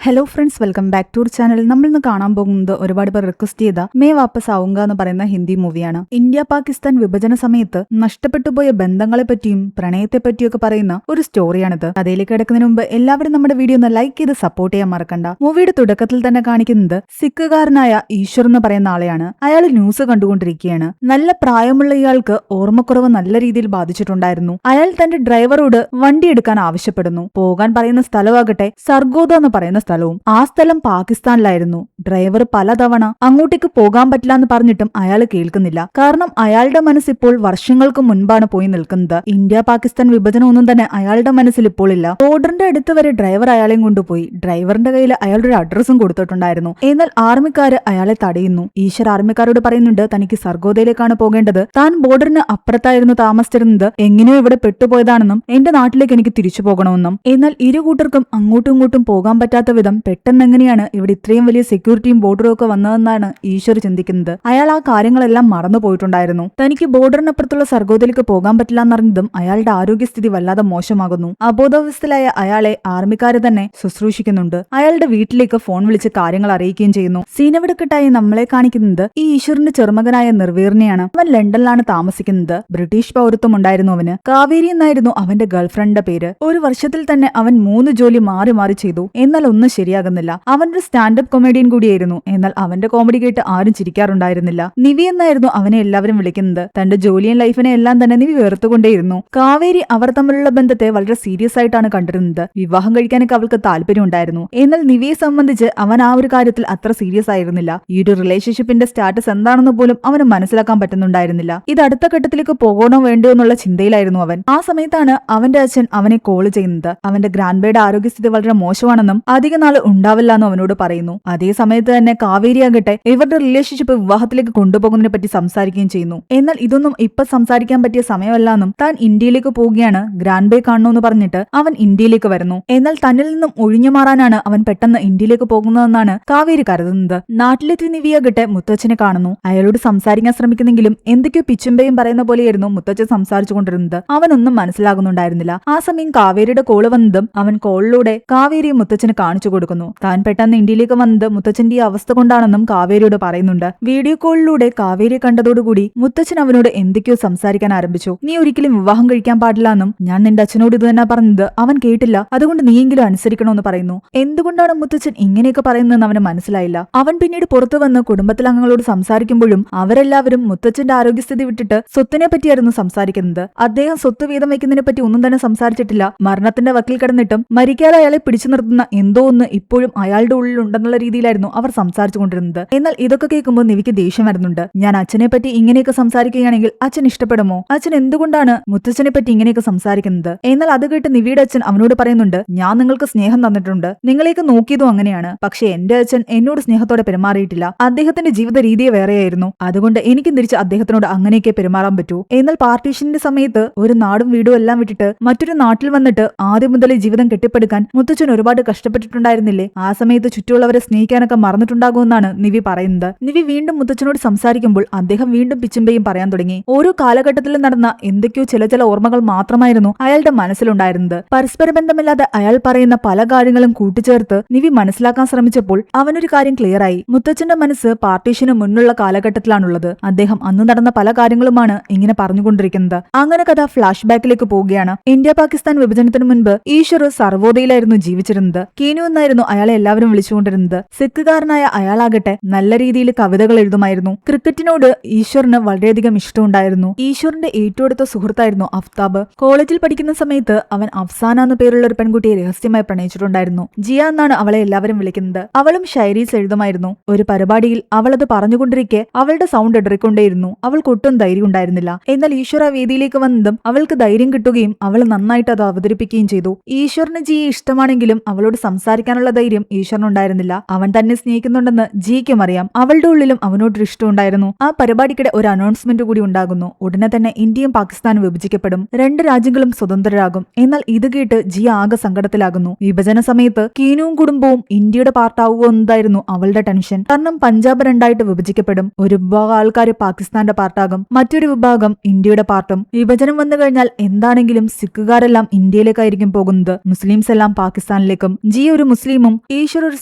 Hello friends, welcome back to channel. നമ്മൾ ഇന്ന് കാണാൻ പോകുന്നത് ഒരുപാട് പേർ റിക്വസ്റ്റ് ചെയ്ത മേ വാപ്പസ് ആവുക എന്ന് പറയുന്ന ഹിന്ദി മൂവിയാണ്. ഇന്ത്യ പാകിസ്ഥാൻ വിഭജന സമയത്ത് നഷ്ടപ്പെട്ടുപോയ ബന്ധങ്ങളെ പറ്റിയും പ്രണയത്തെ പറ്റിയൊക്കെ പറയുന്ന ഒരു സ്റ്റോറിയാണിത്. കഥയിലേക്ക് കിടക്കുന്നതിന് മുമ്പ് എല്ലാവരും നമ്മുടെ വീഡിയോ ഒന്ന് ലൈക്ക് ചെയ്ത് സപ്പോർട്ട് ചെയ്യാൻ മറക്കണ്ട. മൂവിയുടെ തുടക്കത്തിൽ തന്നെ കാണിക്കുന്നത് സിഖുകാരനായ ഈശ്വർ എന്ന് പറയുന്ന ആളെയാണ്. അയാൾ ന്യൂസ് കണ്ടുകൊണ്ടിരിക്കുകയാണ്. നല്ല പ്രായമുള്ള ഇയാൾക്ക് ഓർമ്മക്കുറവ് നല്ല രീതിയിൽ ബാധിച്ചിട്ടുണ്ടായിരുന്നു. അയാൾ തന്റെ ഡ്രൈവറോട് വണ്ടി എടുക്കാൻ ആവശ്യപ്പെടുന്നു. പോകാൻ പറയുന്ന സ്ഥലമാകട്ടെ സർഗോദ എന്ന് പറയുന്ന സ്ഥലവും. ആ സ്ഥലം പാകിസ്ഥാനിലായിരുന്നു. ഡ്രൈവർ പലതവണ അങ്ങോട്ടേക്ക് പോകാൻ പറ്റില്ല എന്ന് പറഞ്ഞിട്ടും അയാൾ കേൾക്കുന്നില്ല. കാരണം അയാളുടെ മനസ്സിപ്പോൾ വർഷങ്ങൾക്ക് മുൻപാണ് പോയി നിൽക്കുന്നത്. ഇന്ത്യ പാകിസ്ഥാൻ വിഭജനം ഒന്നും തന്നെ അയാളുടെ മനസ്സിൽ ഇപ്പോൾ ഇല്ല. ബോർഡറിന്റെ അടുത്ത് വരെ ഡ്രൈവർ അയാളെയും കൊണ്ടുപോയി. ഡ്രൈവറിന്റെ കയ്യിൽ അയാളുടെ ഒരു അഡ്രസ്സും കൊടുത്തിട്ടുണ്ടായിരുന്നു. എന്നാൽ ആർമിക്കാര് അയാളെ തടയുന്നു. ഈശ്വർ ആർമിക്കാരോട് പറയുന്നുണ്ട് തനിക്ക് സർഗോദയിലേക്കാണ് പോകേണ്ടത്. താൻ ബോർഡറിന് അപ്പുറത്തായിരുന്നു താമസിച്ചിരുന്നത്. എങ്ങനെയോ ഇവിടെ പെട്ടുപോയതാണെന്നും എന്റെ നാട്ടിലേക്ക് എനിക്ക് തിരിച്ചു പോകണമെന്നും. എന്നാൽ ഇരു കൂട്ടർക്കും അങ്ങോട്ടും ഇങ്ങോട്ടും പോകാൻ പറ്റാത്ത വിധം പെട്ടെന്ന് എങ്ങനെയാണ് ഇവിടെ ഇത്രയും വലിയ സെക്യൂരിറ്റിയും ബോർഡറും ഒക്കെ വന്നതെന്നാണ് ഈശ്വർ ചിന്തിക്കുന്നത്. അയാൾ ആ കാര്യങ്ങളെല്ലാം മറന്നു പോയിട്ടുണ്ടായിരുന്നു. തനിക്ക് ബോർഡറിനപ്പുറത്തുള്ള സർഗോദയിലേക്ക് പോകാൻ പറ്റില്ല എന്നറിഞ്ഞതും അയാളുടെ ആരോഗ്യസ്ഥിതി വല്ലാതെ മോശമാകുന്നു. അബോധാവസ്ഥയിലായ അയാളെ ആർമിക്കാര് തന്നെ ശുശ്രൂഷിക്കുന്നുണ്ട്. അയാളുടെ വീട്ടിലേക്ക് ഫോൺ വിളിച്ച് കാര്യങ്ങൾ അറിയിക്കുകയും ചെയ്യുന്നു. സീനവിടക്കെട്ടായി നമ്മളെ കാണിക്കുന്നത് ഈ ഈശ്വറിന്റെ ചെറുമകനായ നിർവീറിനെയാണ്. അവൻ ലണ്ടനിലാണ് താമസിക്കുന്നത്. ബ്രിട്ടീഷ് പൗരത്വം ഉണ്ടായിരുന്നു അവന്. കാവേരി എന്നായിരുന്നു അവന്റെ ഗേൾഫ്രണ്ടിന്റെ പേര്. ഒരു വർഷത്തിൽ തന്നെ അവൻ 3 ജോലി മാറി മാറി ചെയ്തു. എന്നാൽ ഒന്നും ശരിയാകുന്നില്ല. അവനൊരു സ്റ്റാൻഡപ്പ് കൊമേഡിയൻ കൂടിയായിരുന്നു. എന്നാൽ അവന്റെ കോമഡി കേട്ട് ആരും ചിരിക്കാറുണ്ടായിരുന്നില്ല. നിവി എന്നായിരുന്നു അവനെ എല്ലാവരും വിളിക്കുന്നത്. തന്റെ ജോലിയും ലൈഫിനെ എല്ലാം തന്നെ നിവി വെറുത്തുകൊണ്ടേയിരുന്നു. കാവേരി അവർ തമ്മിലുള്ള ബന്ധത്തെ വളരെ സീരിയസ് ആയിട്ടാണ് കണ്ടിരുന്നത്. വിവാഹം കഴിക്കാനൊക്കെ അവൾക്ക് താല്പര്യം ഉണ്ടായിരുന്നു. എന്നാൽ നിവിയെ സംബന്ധിച്ച് അവൻ ആ ഒരു കാര്യത്തിൽ അത്ര സീരിയസ് ആയിരുന്നില്ല. ഈ ഒരു റിലേഷൻഷിപ്പിന്റെ സ്റ്റാറ്റസ് എന്താണെന്ന് പോലും അവന് മനസ്സിലാക്കാൻ പറ്റുന്നുണ്ടായിരുന്നില്ല. ഇത് അടുത്ത ഘട്ടത്തിലേക്ക് പോകണോ വേണ്ടോ എന്നുള്ള ചിന്തയിലായിരുന്നു അവൻ. ആ സമയത്താണ് അവന്റെ അച്ഛൻ അവനെ കോൾ ചെയ്യുന്നത്. അവന്റെ ഗ്രാൻഡ്ബയുടെ ആരോഗ്യസ്ഥിതി വളരെ മോശമാണെന്നും അധിക നാള് ഉണ്ടാവില്ല എന്നും അവനോട് പറയുന്നു. അതേ സമയത്ത് തന്നെ കാവേരി ആകട്ടെ ഇവരുടെ റിലേഷൻഷിപ്പ് വിവാഹത്തിലേക്ക് കൊണ്ടുപോകുന്നതിനെ പറ്റി സംസാരിക്കുകയും ചെയ്യുന്നു. എന്നാൽ ഇതൊന്നും ഇപ്പൊ സംസാരിക്കാൻ പറ്റിയ സമയമല്ല എന്നും താൻ ഇന്ത്യയിലേക്ക് പോവുകയാണ്, ഗ്രാൻഡ്ബേ കാണണമെന്ന് പറഞ്ഞിട്ട് അവൻ ഇന്ത്യയിലേക്ക് വരുന്നു. എന്നാൽ തന്നിൽ നിന്നും ഒഴിഞ്ഞു മാറാനാണ് അവൻ പെട്ടെന്ന് ഇന്ത്യയിലേക്ക് പോകുന്നതെന്നാണ് കാവേരി കരുതുന്നത്. നാട്ടിലെത്തി നിവിയാകട്ടെ മുത്തച്ഛനെ കാണുന്നു. അയാളോട് സംസാരിക്കാൻ ശ്രമിക്കുന്നെങ്കിലും എന്തൊക്കെയോ പിച്ചുമ്പയും പറയുന്ന പോലെയായിരുന്നു മുത്തച്ഛൻ സംസാരിച്ചു കൊണ്ടിരുന്നത്. അവനൊന്നും മനസ്സിലാകുന്നുണ്ടായിരുന്നില്ല. ആ സമയം കാവേരിയുടെ കോള് വന്നതും അവൻ കോളിലൂടെ കാവേരിയെ മുത്തച്ഛന് കാണിച്ചു കൊടുക്കുന്നു. താൻ പെട്ടെന്ന് ഇന്ത്യയിലേക്ക് വന്നത് മുത്തച്ഛന്റെ ഈ അവസ്ഥ കൊണ്ടാണെന്നും കാവേരിയോട് പറയുന്നുണ്ട്. വീഡിയോ കോളിലൂടെ കാവേരിയെ കണ്ടതോടുകൂടി മുത്തച്ഛൻ അവനോട് എന്തൊക്കെയോ സംസാരിക്കാൻ ആരംഭിച്ചു. നീ ഒരിക്കലും വിവാഹം കഴിക്കാൻ പാടില്ല എന്നും ഞാൻ നിന്റെ അച്ഛനോട് ഇത് തന്നെ പറഞ്ഞത് അവൻ കേട്ടില്ല, അതുകൊണ്ട് നീയെങ്കിലും അനുസരിക്കണമെന്ന് പറയുന്നു. എന്തുകൊണ്ടാണ് മുത്തച്ഛൻ ഇങ്ങനെയൊക്കെ പറയുന്നതെന്ന് അവന് മനസ്സിലായില്ല. അവൻ പിന്നീട് പുറത്തു വന്ന് കുടുംബത്തിലെ അംഗങ്ങളോട് സംസാരിക്കുമ്പോഴും അവരെല്ലാവരും മുത്തച്ഛന്റെ ആരോഗ്യസ്ഥിതി വിട്ടിട്ട് സ്വത്തിനെ പറ്റിയായിരുന്നു സംസാരിക്കുന്നത്. അദ്ദേഹം സ്വത്ത് വീതം വയ്ക്കുന്നതിനെ പറ്റി ഒന്നും തന്നെ സംസാരിച്ചിട്ടില്ല. മരണത്തിന്റെ വക്കിൽ കിടന്നിട്ടും മരിക്കാതെ അയാളെ പിടിച്ചു നിർത്തുന്ന എന്തോ ഒന്ന് ഇപ്പോഴും അയാളുടെ ഉള്ളിൽ ഉണ്ടെന്നുള്ള രീതിയിലായിരുന്നു അവർ സംസാരിച്ചു കൊണ്ടിരുന്നത്. എന്നാൽ ഇതൊക്കെ കേൾക്കുമ്പോൾ നിവിക്ക് ദേഷ്യം വരുന്നുണ്ട്. ഞാൻ അച്ഛനെ പറ്റി ഇങ്ങനെയൊക്കെ സംസാരിക്കുകയാണെങ്കിൽ അച്ഛൻ ഇഷ്ടപ്പെടുമോ? അച്ഛൻ എന്തുകൊണ്ടാണ് മുത്തച്ഛനെ പറ്റി ഇങ്ങനെയൊക്കെ സംസാരിക്കുന്നത്? എന്നാൽ അത് കേട്ട് നിവിയുടെ അച്ഛൻ അവനോട് പറയുന്നുണ്ട്, ഞാൻ നിങ്ങൾക്ക് സ്നേഹം തന്നിട്ടുണ്ട്, നിങ്ങളെയൊക്കെ നോക്കിയതും അങ്ങനെയാണ്. പക്ഷെ എന്റെ അച്ഛൻ എന്നോട് സ്നേഹത്തോടെ പെരുമാറിയിട്ടില്ല. അദ്ദേഹത്തിന്റെ ജീവിത രീതിയെ വേറെയായിരുന്നു. അതുകൊണ്ട് എനിക്കും തിരിച്ച് അദ്ദേഹത്തിനോട് അങ്ങനെയൊക്കെ പെരുമാറാൻ പറ്റൂ. എന്നാൽ പാർട്ടീഷന്റെ സമയത്ത് ഒരു നാടും വീടും എല്ലാം വിട്ടിട്ട് മറ്റൊരു നാട്ടിൽ വന്നിട്ട് ആദ്യം മുതലേ ജീവിതം കെട്ടിപ്പടുക്കാൻ മുത്തച്ഛൻ ഒരുപാട് കഷ്ടപ്പെട്ടിട്ടുണ്ടായിരുന്നില്ലേ? ആ സമയത്ത് ചുറ്റുമുള്ളവരെ സ്നേഹിക്കാനൊക്കെ മറന്നിട്ടുണ്ടാകുമെന്നാണ് നിവി പറയുന്നത്. നിവി വീണ്ടും മുത്തച്ഛനോട് സംസാരിക്കുമ്പോൾ അദ്ദേഹം വീണ്ടും പിച്ചുമ്പയും പറയാൻ തുടങ്ങി. ഓരോ കാലഘട്ടത്തിലും നടന്ന എന്തൊക്കെയോ ചില ഓർമ്മകൾ മാത്രമായിരുന്നു അയാളുടെ മനസ്സിലുണ്ടായിരുന്നത്. പരസ്പര ബന്ധമില്ലാതെ അയാൾ പറയുന്ന പല കാര്യങ്ങളും കൂട്ടിച്ചേർത്ത് നിവി മനസ്സിലാക്കാൻ ശ്രമിച്ചപ്പോൾ അവനൊരു കാര്യം ക്ലിയർ ആയി. മുത്തച്ഛന്റെ മനസ്സ് പാർട്ടീഷന് മുന്നുള്ള കാലഘട്ടത്തിലാണുള്ളത്. അദ്ദേഹം അന്ന് നടന്ന പല കാര്യങ്ങളുമാണ് ഇങ്ങനെ പറഞ്ഞുകൊണ്ടിരിക്കുന്നത്. അങ്ങനെ കഥ ഫ്ലാഷ് ബാക്കിലേക്ക് പോവുകയാണ്. ഇന്ത്യ പാകിസ്ഥാൻ വിഭജനത്തിന് മുൻപ് ഈശ്വർ സർവോദയിലായിരുന്നു ജീവിച്ചിരുന്നത്. കീനു എന്നായിരുന്നു അയാളെ എല്ലാവരും വിളിച്ചുകൊണ്ടിരുന്നത്. സിഖുകാരനായ അയാളാകട്ടെ നല്ല രീതിയിൽ കവിതകൾ എഴുതുമായിരുന്നു. ക്രിക്കറ്റിനോട് ഈശ്വറിന് വളരെയധികം ഇഷ്ടമുണ്ടായിരുന്നു. ഈശ്വറിന്റെ ഏറ്റവും അടുത്ത സുഹൃത്തായിരുന്നു അഫ്താബ്. കോളേജിൽ പഠിക്കുന്ന സമയത്ത് അവൻ അഫ്സാന എന്ന പേരുള്ള ഒരു പെൺകുട്ടിയെ രഹസ്യമായി പ്രണയിച്ചിട്ടുണ്ടായിരുന്നു. ജിയ എന്നാണ് അവളെ എല്ലാവരും വിളിക്കുന്നത്. അവളും ഷൈരീസ് എഴുതുമായിരുന്നു. ഒരു പരിപാടിയിൽ അവൾ അത് പറഞ്ഞുകൊണ്ടിരിക്കെ അവളുടെ സൗണ്ട് ഇടറിക്കൊണ്ടേയിരുന്നു. അവൾക്ക് ഒട്ടും ധൈര്യം ഉണ്ടായിരുന്നില്ല. എന്നാൽ ഈശ്വർ ആ വേദിയിലേക്ക് വന്നതും അവൾക്ക് ധൈര്യം കിട്ടുകയും അവൾ നന്നായിട്ട് അത് അവതരിപ്പിക്കുകയും ചെയ്തു. ഈശ്വറിന് ജിയെ ഇഷ്ടമാണെങ്കിലും അവളോട് സംസാരിക്കാനുള്ള ധൈര്യം ഈശ്വറിനുണ്ടായിരുന്നില്ല. അവൻ തന്നെ സ്നേഹിക്കുന്നുണ്ടെന്ന് ജിയ്ക്കും അറിയാം. അവളുടെ ഉള്ളിലും അവനോടൊരു ഇഷ്ടമുണ്ടായിരുന്നു. ആ പരിപാടിക്കിടെ ഒരു അനൗൺസ്മെന്റ് കൂടി ഉണ്ടാകുന്നു. ഉടനെ തന്നെ ഇന്ത്യയും പാകിസ്ഥാനും വിഭജിക്കപ്പെടും. 2 രാജ്യങ്ങളും സ്വതന്ത്രരാകും. എന്നാൽ ഇത് കേട്ട് ജി ആകെ സങ്കടത്തിലാകുന്നു. വിഭജന സമയത്ത് കീനുവും കുടുംബവും ഇന്ത്യയുടെ പാർട്ടാവുക എന്നതായിരുന്നു അവളുടെ ടെൻഷൻ. കാരണം പഞ്ചാബ് 2ആയിട്ട് വിഭജിക്കപ്പെടും. ഒരു വിഭാഗം ആൾക്കാർ പാകിസ്ഥാന്റെ പാർട്ടാകും, മറ്റൊരു വിഭാഗം ഇന്ത്യയുടെ പാർട്ടും. വിഭജനം വന്നു കഴിഞ്ഞാൽ എന്താണെങ്കിലും സിഖുകാരെല്ലാം ഇന്ത്യയിലേക്കായിരിക്കും പോകുന്നത്, മുസ്ലിംസ് എല്ലാം പാകിസ്ഥാനിലേക്കും. ജി ഒരു മുസ്ലിമും ഈശ്വർ ഒരു